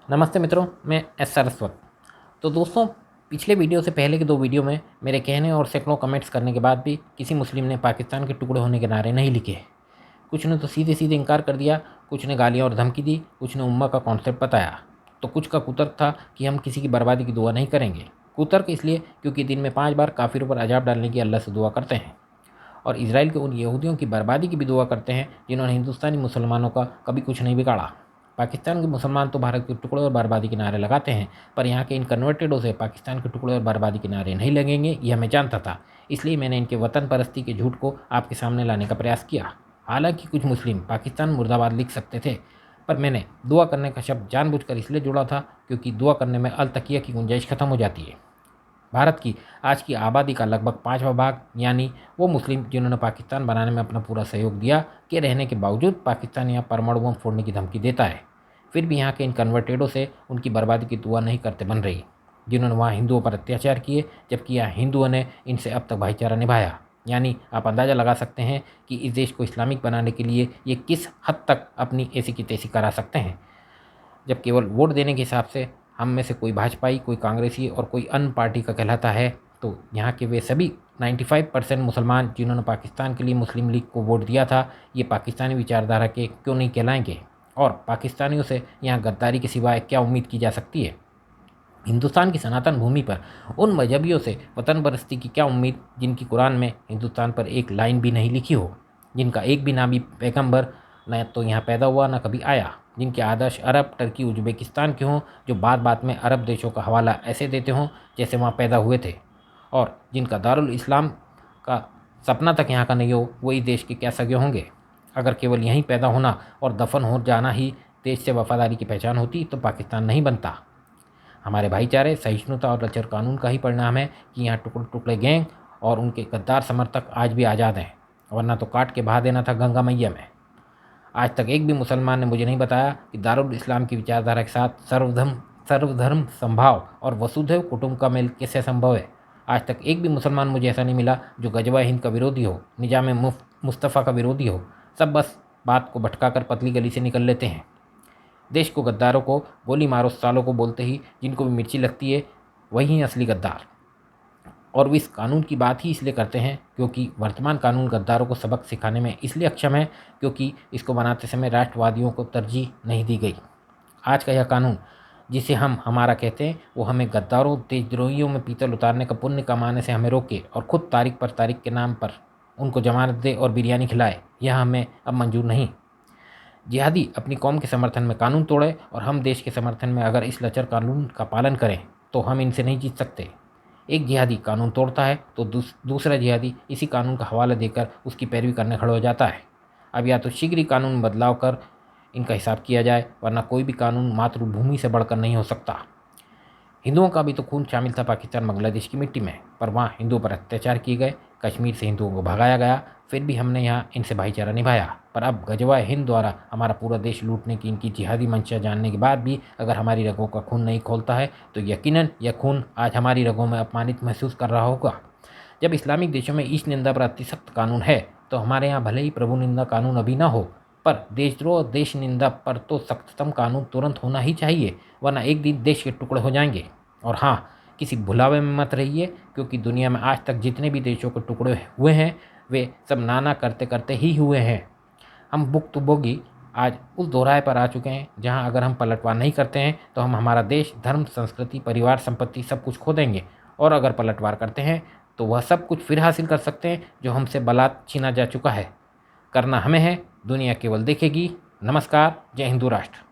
नमस्ते मित्रों, मैं एस सरस्वत। तो दोस्तों, पिछले वीडियो से पहले के 2 वीडियो में मेरे कहने और सैकड़ों कमेंट्स करने के बाद भी किसी मुस्लिम ने पाकिस्तान के टुकड़े होने के नारे नहीं लिखे। कुछ ने तो सीधे सीधे इनकार कर दिया, कुछ ने गालियाँ और धमकी दी, कुछ ने उम्मा का कॉन्सेप्ट बताया। तो कुछ का कुतर्क था कि हम किसी की बर्बादी की दुआ नहीं करेंगे। कुतर्क इसलिए क्योंकि दिन में 5 बार काफिरों पर अजाब डालने की अल्लाह से दुआ करते हैं और इसराइल के उन यहूदियों की बर्बादी की भी दुआ करते हैं जिन्होंने हिंदुस्तानी मुसलमानों का कभी कुछ नहीं बिगाड़ा। पाकिस्तान के मुसलमान तो भारत के टुकड़े और बर्बादी के नारे लगाते हैं, पर यहाँ के इन कन्वर्टेडों से पाकिस्तान के टुकड़े और बर्बादी के नारे नहीं लगेंगे, यह मैं जानता था। इसलिए मैंने इनके वतन परस्ती के झूठ को आपके सामने लाने का प्रयास किया। हालांकि कुछ मुस्लिम पाकिस्तान मुर्दाबाद लिख सकते थे, पर मैंने दुआ करने का शब्द जानबूझकर इसलिए जोड़ा था क्योंकि दुआ करने में अल तकिया की गुंजाइश खत्म हो जाती है। भारत की आज की आबादी का लगभग 5वां भाग यानी वो मुस्लिम जिन्होंने पाकिस्तान बनाने में अपना पूरा सहयोग दिया के रहने के बावजूद पाकिस्तान यहाँ परमाणु बम फोड़ने की धमकी देता है। फिर भी यहाँ के इन कन्वर्टेडों से उनकी बर्बादी की दुआ नहीं करते बन रही, जिन्होंने वहाँ हिंदुओं पर अत्याचार किए, जबकि यहाँ हिंदुओं ने इनसे अब तक भाईचारा निभाया। यानी आप अंदाज़ा लगा सकते हैं कि इस देश को इस्लामिक बनाने के लिए ये किस हद तक अपनी ऐसी की तैसी करा सकते हैं। जब केवल वोट देने के हिसाब से हम में से कोई भाजपाई, कोई कांग्रेसी और कोई अन्य पार्टी का कहलाता है, तो यहाँ के वे सभी 95% मुसलमान जिन्होंने पाकिस्तान के लिए मुस्लिम लीग को वोट दिया था, ये पाकिस्तानी विचारधारा के क्यों नहीं कहलाएंगे? और पाकिस्तानियों से यहाँ गद्दारी के सिवाय क्या उम्मीद की जा सकती है? हिंदुस्तान की सनातन भूमि पर उन मजहबियों से वतन परस्ती की क्या उम्मीद जिनकी कुरान में हिंदुस्तान पर एक लाइन भी नहीं लिखी हो, जिनका एक भी नामी पैगंबर न तो यहाँ पैदा हुआ न कभी आया, जिनके आदर्श अरब, टर्की, उज्बेकिस्तान के हों, जो बात बात में अरब देशों का हवाला ऐसे देते हों जैसे वहाँ पैदा हुए थे, और जिनका दारुल इस्लाम का सपना तक यहाँ का नहीं हो, वो इस देश के क्या सगे होंगे? अगर केवल यहीं पैदा होना और दफन हो जाना ही देश से वफादारी की पहचान होती तो पाकिस्तान नहीं बनता। हमारे भाईचारे, सहिष्णुता और लचर कानून का ही परिणाम है कि यहाँ टुकड़े टुकड़े गैंग और उनके गद्दार समर्थक आज भी आज़ाद हैं, वरना तो काट के बहा देना था गंगा मैया में। आज तक एक भी मुसलमान ने मुझे नहीं बताया कि दारुल इस्लाम की विचारधारा के साथ सर्वधर्म संभाव और वसुधैव कुटुंब का मेल कैसे संभव है। आज तक एक भी मुसलमान मुझे ऐसा नहीं मिला जो गजवा हिंद का विरोधी हो, निजाम मुस्तफ़ा का विरोधी हो। सब बस बात को भटकाकर पतली गली से निकल लेते हैं। देश को गद्दारों को गोली मारो सालों को बोलते ही जिनको भी मिर्ची लगती है वही असली गद्दार। और वे इस कानून की बात ही इसलिए करते हैं क्योंकि वर्तमान कानून गद्दारों को सबक सिखाने में इसलिए अक्षम है क्योंकि इसको बनाते समय राष्ट्रवादियों को तरजीह नहीं दी गई। आज का यह कानून जिसे हम हमारा कहते हैं, वो हमें गद्दारों, देशद्रोहियों में पीतल उतारने का पुण्य कमाने से हमें रोके और खुद तारीख पर तारीख के नाम पर उनको जमानत दे और बिरयानी खिलाए, यह हमें अब मंजूर नहीं। जिहादी अपनी कौम के समर्थन में कानून तोड़े और हम देश के समर्थन में अगर इस लचर कानून का पालन करें तो हम इनसे नहीं जीत सकते। एक जिहादी कानून तोड़ता है तो दूसरा जिहादी इसी कानून का हवाला देकर उसकी पैरवी करने खड़ा हो जाता है। अब या तो शीघ्र ही कानून में बदलाव कर इनका हिसाब किया जाए, वरना कोई भी कानून मातृभूमि से बढ़कर नहीं हो सकता। हिंदुओं का भी तो खून शामिल था पाकिस्तान बांग्लादेश की मिट्टी में, पर वहाँ हिंदुओं पर अत्याचार किए गए, कश्मीर से हिंदुओं को भगाया गया, फिर भी हमने यहाँ इनसे भाईचारा निभाया। पर अब गजवाए हिंद द्वारा हमारा पूरा देश लूटने की इनकी जिहादी मंशा जानने के बाद भी अगर हमारी रगों का खून नहीं खोलता है तो यकीनन यह खून आज हमारी रगों में अपमानित महसूस कर रहा होगा। जब इस्लामिक देशों में ईश निंदा पर अति सख्त कानून है, तो हमारे यहाँ भले ही प्रभु निंदा कानून अभी ना हो, पर देशद्रोह और देश निंदा पर तो सख्ततम कानून तुरंत होना ही चाहिए, वरना एक दिन देश के टुकड़े हो जाएंगे। और हाँ, किसी भुलावे में मत रहिए, क्योंकि दुनिया में आज तक जितने भी देशों के टुकड़े हुए हैं वे सब नाना करते करते ही हुए हैं। हम भुक्तभोगी आज उस दोहराए पर आ चुके हैं जहां अगर हम पलटवार नहीं करते हैं तो हम हमारा देश, धर्म, संस्कृति, परिवार, संपत्ति सब कुछ खो देंगे, और अगर पलटवार करते हैं तो वह सब कुछ फिर हासिल कर सकते हैं जो हमसे बलात् छीना जा चुका है। करना हमें है, दुनिया केवल देखेगी। नमस्कार, जय हिंदू राष्ट्र।